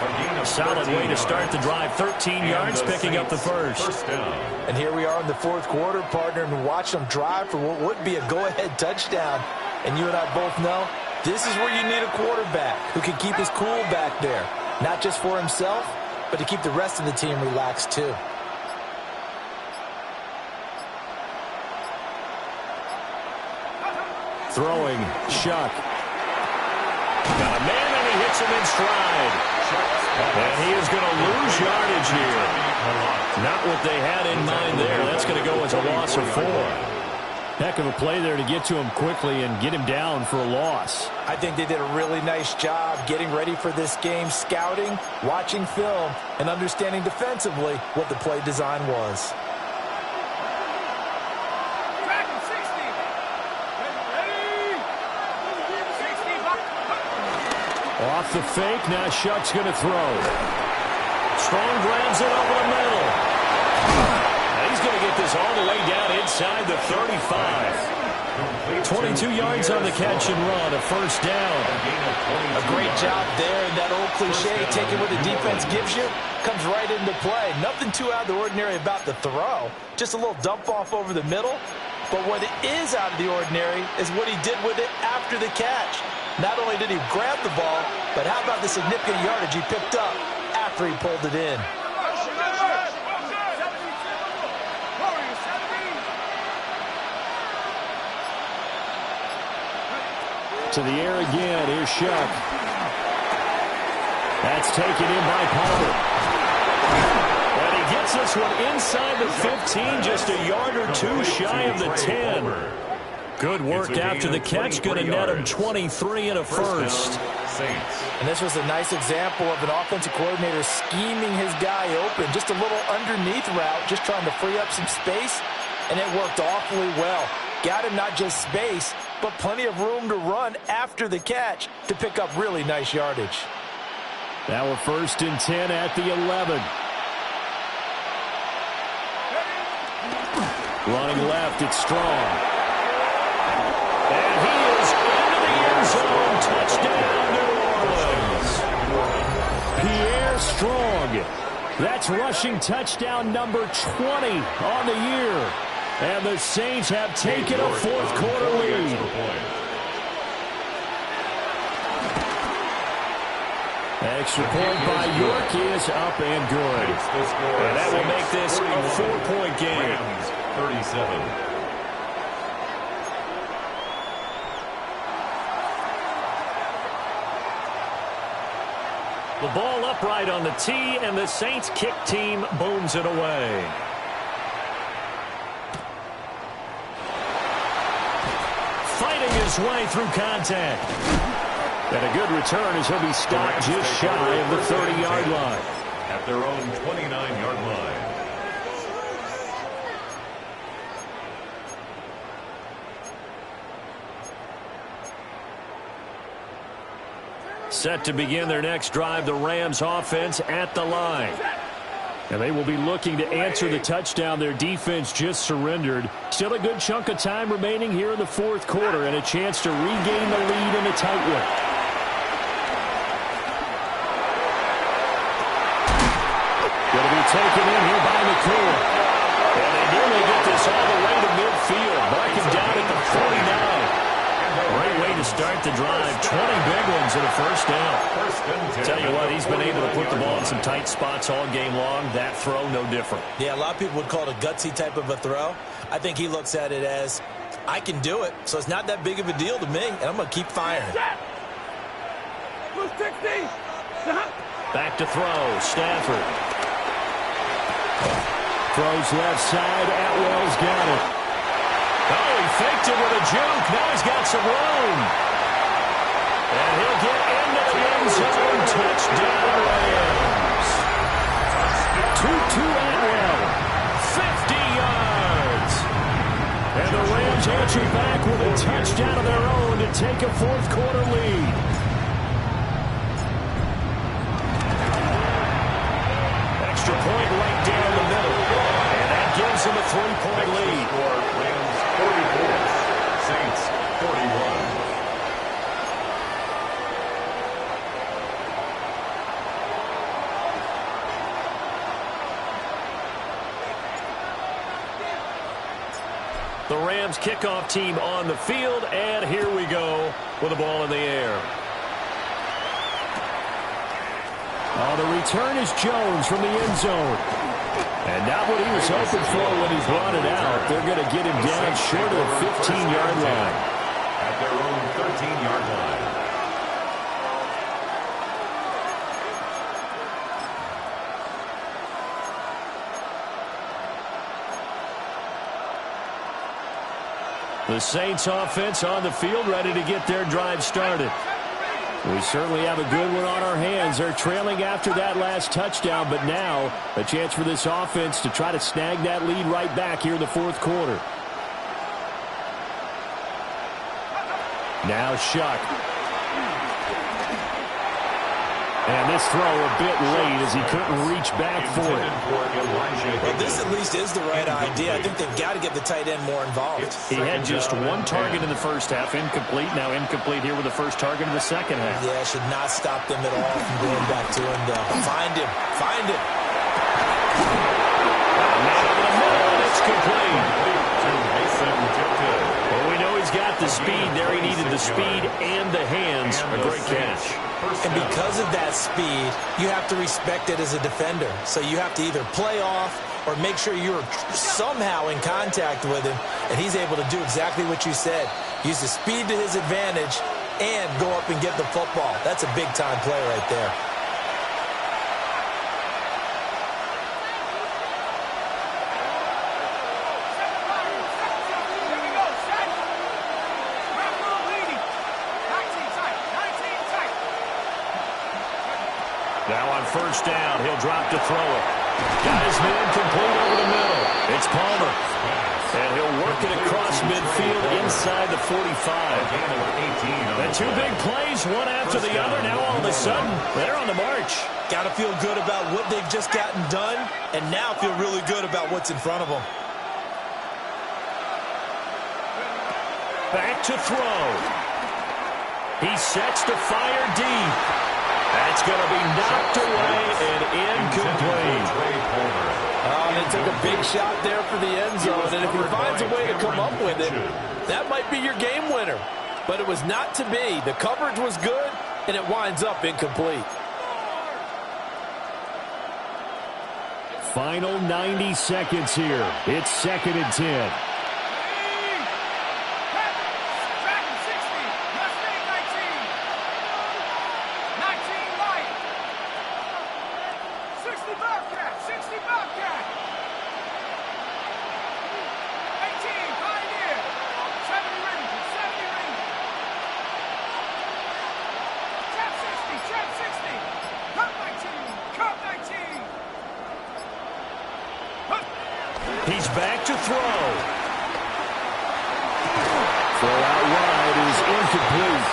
A solid way to start the drive. 13 yards, picking up the first. And here we are in the fourth quarter, partner, and watch them drive for what would be a go-ahead touchdown. And you and I both know this is where you need a quarterback who can keep his cool back there. Not just for himself, but to keep the rest of the team relaxed too. Throwing, Shuck. Got a man, and he hits him in stride. And he is going to lose yardage here. Not what they had in mind there. That's going to go as a loss of 4. Heck of a play there to get to him quickly and get him down for a loss. I think they did a really nice job getting ready for this game, scouting, watching film, and understanding defensively what the play design was. Off the fake, now Shuck's going to throw. Strong grabs it over the middle. And he's going to get this all the way down inside the 35. 22 yards on the catch and run, a first down. A great job there, and that old cliche, taking what the defense gives you, comes right into play. Nothing too out of the ordinary about the throw. Just a little dump off over the middle. But what is out of the ordinary is what he did with it after the catch. Not only did he grab the ball, but how about the significant yardage he picked up after he pulled it in? To the air again, here's Shuck. That's taken in by Palmer. And he gets this one inside the 15, just a yard or two shy of the 10. Good work after the catch, going to net him 23 and a first. And this was a nice example of an offensive coordinator scheming his guy open. Just a little underneath route, just trying to free up some space, and it worked awfully well. Got him not just space, but plenty of room to run after the catch to pick up really nice yardage. Now we're first and 10 at the 11. Running left, it's Strong. And he is into the end zone. Touchdown, New Orleans. Pierre Strong. That's rushing touchdown number 20 on the year. And the Saints have taken a fourth quarter lead. Extra point by York is up and good. And that will make this a 4-point game. 37. The ball upright on the tee, and the Saints kick team booms it away. Fighting his way through contact. And a good return as he'll be stopped just shy of the 30-yard line. At their own 29-yard line. Set to begin their next drive, the Rams offense at the line. And they will be looking to answer the touchdown their defense just surrendered. Still a good chunk of time remaining here in the fourth quarter and a chance to regain the lead in a tight one. Going to be taken in here by McCoy. And they nearly get this all the way to midfield. Marking down at the 49. Great way to start the drive. 20 big ones and a first down. Tell you what, he's been able to put the ball in some tight spots all game long. That throw, no different. Yeah, a lot of people would call it a gutsy type of a throw. I think he looks at it as, I can do it, so it's not that big of a deal to me, and I'm going to keep firing. Back to throw, Stafford. Throws left side, Atwell's got it. Oh, he faked it with a juke. Now he's got some room. And he'll get into the end zone. Touchdown, Rams. Tutu Atwell, 50 yards. And the Rams answer back with a touchdown of their own to take a fourth-quarter lead. Extra point right down the middle. And that gives them a 3-point lead. Rams 44, Saints 41. The Rams kickoff team on the field, and here we go with the ball in the air. Oh, the return is Jones from the end zone. And not what he was hoping for when he brought it out. They're going to get him down short of the 15-yard line. At their own 13-yard line. The Saints offense on the field, ready to get their drive started. We certainly have a good one on our hands. They're trailing after that last touchdown, but now a chance for this offense to try to snag that lead right back here in the fourth quarter. Now Shuck. And this throw a bit late as he couldn't reach back for it. Well, this at least is the right idea. I think they've got to get the tight end more involved. He had just one target in the first half, incomplete. Now incomplete here with the first target in the second half. Yeah, should not stop them at all from going back to him. Find him. Find him. Now in the middle, and it's complete. Well, we know he's got the speed there. He needed the speed and the hands. A great catch. And because of that speed, you have to respect it as a defender. So you have to either play off or make sure you're somehow in contact with him, and he's able to do exactly what you said. Use the speed to his advantage and go up and get the football. That's a big-time play right there. Now on first down, he'll drop to throw it. Got his man complete over the middle. It's Palmer. And he'll work it across midfield inside the 45. The two big plays, one after the other. Now all of a sudden, they're on the march. Got to feel good about what they've just gotten done, and now feel really good about what's in front of them. Back to throw. He sets to fire deep. That's going to be knocked away and incomplete. Oh, they took a big shot there for the end zone, and if he finds a way to come up with it, that might be your game winner. But it was not to be. The coverage was good, and it winds up incomplete. Final 90 seconds here. It's 2nd and 10. He's back to throw. Throw out wide is incomplete.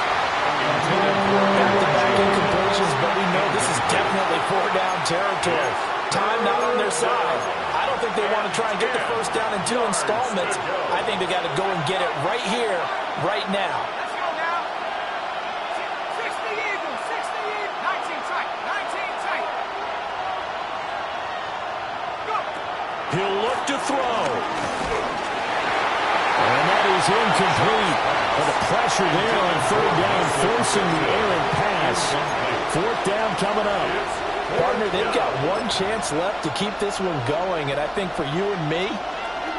Back-to-back incompletions, but we know this is definitely 4-down territory. Time not on their side. I don't think they want to try and get the first down in 2 installments. I think they got to go and get it right here, right now. Let's go now. 60 Eagles, 60 Eagles. 19 tight, 19 tight. Go. He'll look to throw. And that is incomplete. Well, the pressure there on 3rd down, forcing the errant pass. 4th down coming up. Partner, they've got one chance left to keep this one going, and I think for you and me,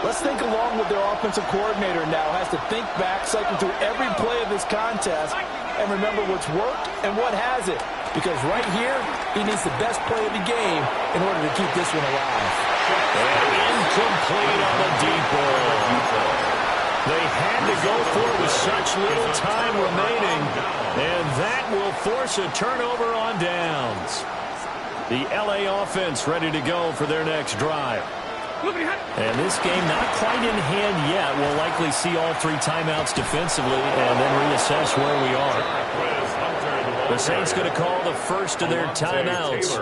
let's think along with their offensive coordinator now. Has to think back, cycle through every play of this contest, and remember what's worked and what hasn't. Because right here, he needs the best play of the game in order to keep this one alive. And incomplete on the deep ball. They had to go for it with such little time remaining, and that will force a turnover on downs. The LA offense ready to go for their next drive. And this game not quite in hand yet. We'll likely see all 3 timeouts defensively and then reassess where we are. The Saints going to call the first of their timeouts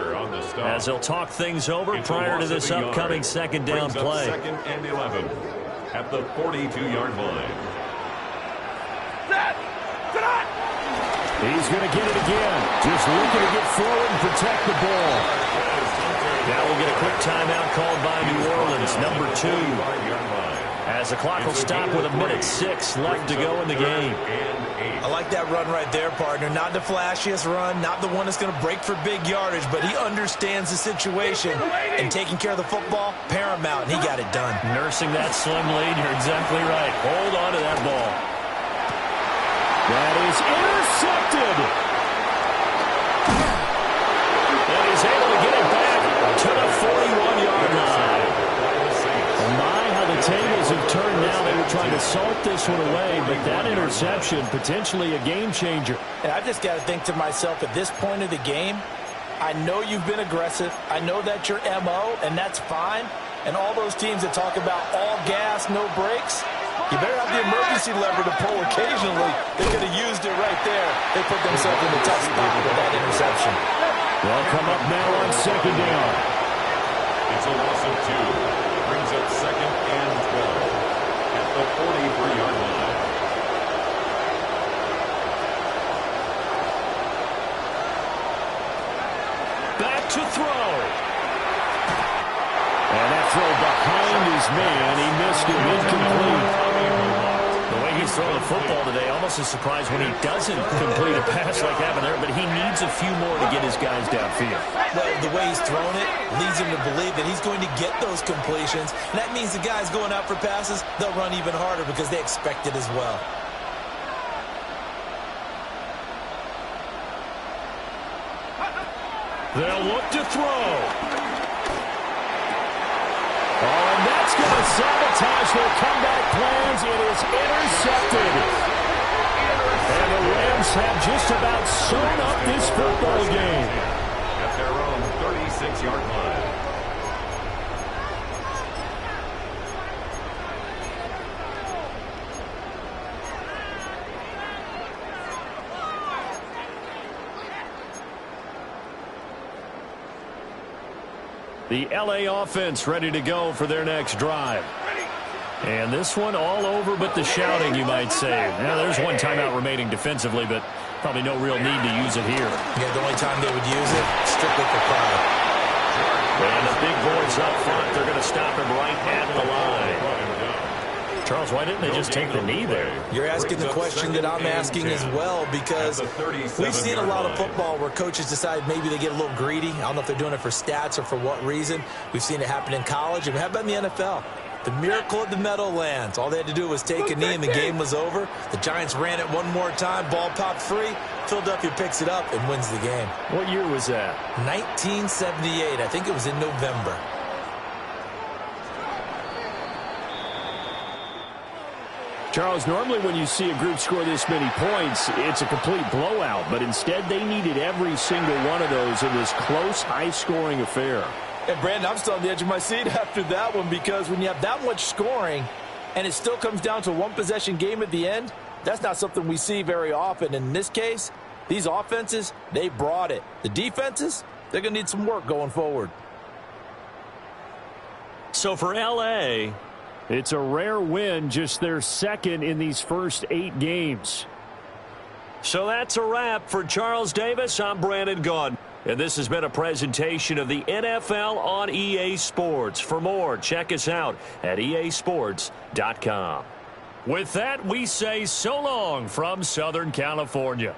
as they'll talk things over prior to this upcoming second down play. Second and 11 at the 42-yard line. He's going to get it again. Just looking to get forward and protect the ball. Now we'll get a quick timeout called by New Orleans, number 2. As the clock will stop with 1:06 left to go in the game. I like that run right there, partner. Not the flashiest run, not the one that's going to break for big yardage, but he understands the situation, and taking care of the football, paramount, and he got it done. Nursing that slim lead, you're exactly right. Hold on to that ball. That is intercepted. And he's able to get it back to the 41-yard line. My, how the tables have turned now. They were trying to salt this one away, but that interception, potentially a game changer. And I just got to think to myself, at this point of the game, I know you've been aggressive. I know that's your MO, and that's fine. And all those teams that talk about all gas, no brakes, you better have the emergency lever to pull occasionally. They could have used it right there. They put themselves in a tough spot with that interception. They'll come up now on second down. It's a loss of 2. Brings up second and 12 at the 43-yard line. Back to throw. And that throw behind his man. He missed it, incomplete. The way he's throwing the football today, almost a surprise when he doesn't complete a pass like happened there, but he needs a few more to get his guys downfield. The way he's thrown it leads him to believe that he's going to get those completions. And that means the guys going out for passes, they'll run even harder because they expect it as well. They'll look to throw. Oh, and that's going to sabotage their comeback plans. It is intercepted. And the Rams have just about sewn up this football game. At their own 36-yard line. The LA offense ready to go for their next drive. And this one all over but the shouting, you might say. Now, there's one timeout remaining defensively, but probably no real need to use it here. Yeah, the only time they would use it, strictly for pride. And the big boys up front, they're going to stop him right at the line. Charles, why didn't they just take the knee there? You're asking the question that I'm asking as well, because we've seen a lot of football where coaches decide maybe they get a little greedy. I don't know if they're doing it for stats or for what reason. We've seen it happen in college, and how about in the NFL? The miracle of the Meadowlands. All they had to do was take a knee, and the game was over. The Giants ran it one more time. Ball popped free. Philadelphia picks it up and wins the game. What year was that? 1978. I think it was in November. Charles, normally when you see a group score this many points, it's a complete blowout. But instead, they needed every single one of those in this close, high-scoring affair. And, Brandon, I'm still on the edge of my seat after that one, because when you have that much scoring and it still comes down to a one-possession game at the end, that's not something we see very often. In this case, these offenses, they brought it. The defenses, they're going to need some work going forward. So for L.A., it's a rare win, just their second in these first 8 games. So that's a wrap for Charles Davis. I'm Brandon Gaudin. And this has been a presentation of the NFL on EA Sports. For more, check us out at easports.com. With that, we say so long from Southern California.